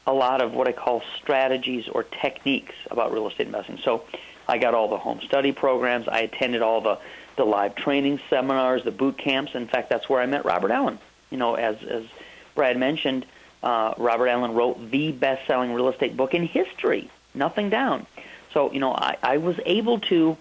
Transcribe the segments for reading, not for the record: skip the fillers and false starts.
a lot of what I call strategies or techniques about real estate investing. So I got all the home study programs. I attended all the live training seminars, the boot camps. In fact, that's where I met Robert Allen. As Brad mentioned, Robert Allen wrote the best-selling real estate book in history, Nothing Down. So, I was able to,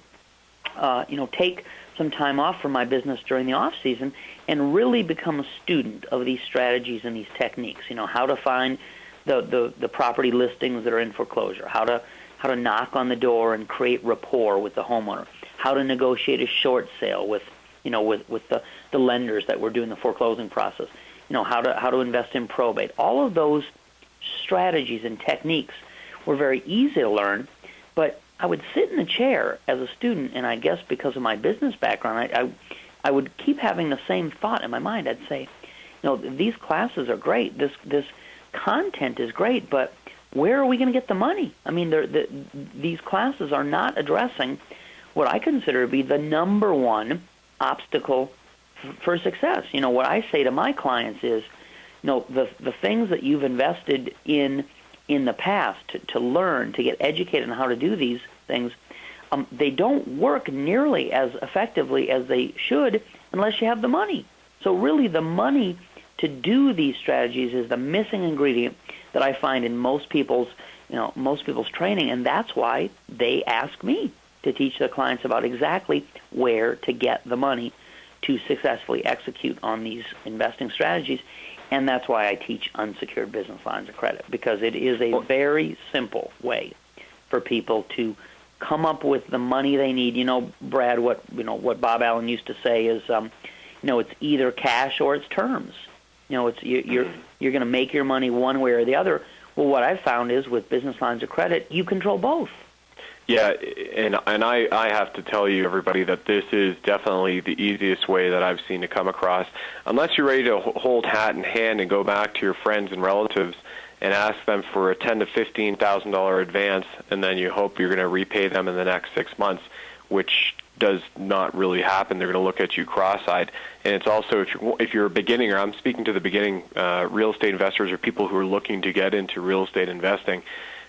take some time off from my business during the off season and really become a student of these strategies and these techniques. How to find the property listings that are in foreclosure, how to knock on the door and create rapport with the homeowner, how to negotiate a short sale with the lenders that were doing the foreclosing process, how to invest in probate. All of those strategies and techniques were very easy to learn, but I would sit in the chair as a student, and I guess because of my business background, I would keep having the same thought in my mind. I'd say, these classes are great. This content is great, but where are we going to get the money? I mean, these classes are not addressing what I consider to be the number one obstacle for success. What I say to my clients is, the things that you've invested in the past to learn, to get educated on how to do these things, they don't work nearly as effectively as they should unless you have the money. So really the money to do these strategies is the missing ingredient that I find in most people's training, and that's why they ask me to teach their clients about exactly where to get the money to successfully execute on these investing strategies. And that's why I teach unsecured business lines of credit, because it is a very simple way for people to come up with the money they need. Brad, what Bob Allen used to say is, it's either cash or it's terms. It's you're going to make your money one way or the other. Well, what I've found is with business lines of credit, you control both. Yeah, and I have to tell you, everybody, that this is definitely the easiest way that I've seen to come across. Unless you're ready to hold hat in hand and go back to your friends and relatives and ask them for a $10,000 to $15,000 advance, and then you hope you're going to repay them in the next 6 months, which does not really happen. They're going to look at you cross-eyed. And it's also, if you're a beginner, I'm speaking to the beginning real estate investors or people who are looking to get into real estate investing,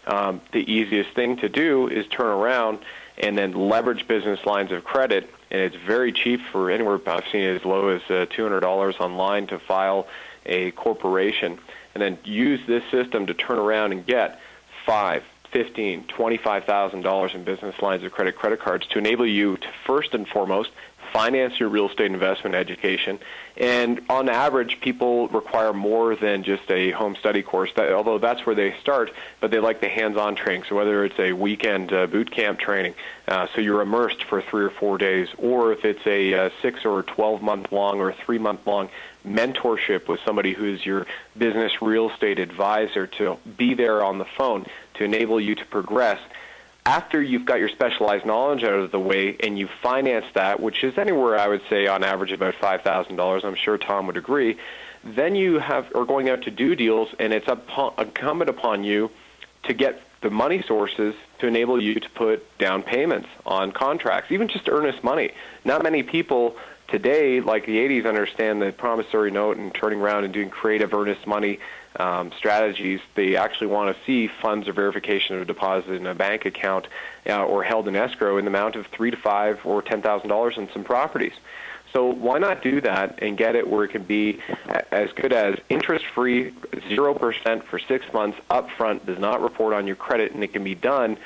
the easiest thing to do is turn around and then leverage business lines of credit, and it's very cheap for anywhere. I've seen it as low as $200 online to file a corporation, and then use this system to turn around and get $5,000, $15,000, $25,000 in business lines of credit cards to enable you to first and foremost finance your real estate investment education. And on average, people require more than just a home study course, although that's where they start, but they like the hands-on training. So whether it's a weekend boot camp training, so you're immersed for 3 or 4 days, or if it's a 6 or 12-month long or 3-month long mentorship with somebody who's your business real estate advisor to be there on the phone to enable you to progress. After you've got your specialized knowledge out of the way and you finance that, which is anywhere, I would say, on average about $5,000, I'm sure Tom would agree, then you are going out to do deals, and it's incumbent upon you to get the money sources to enable you to put down payments on contracts, even just earnest money. Not many people today, like the 80s, understand the promissory note and turning around and doing creative earnest money strategies. They actually want to see funds or verification of deposit in a bank account or held in escrow in the amount of $3,000 to $5,000 or $10,000 in some properties. So why not do that and get it where it can be as good as interest-free, 0% for 6 months upfront, does not report on your credit, and it can be done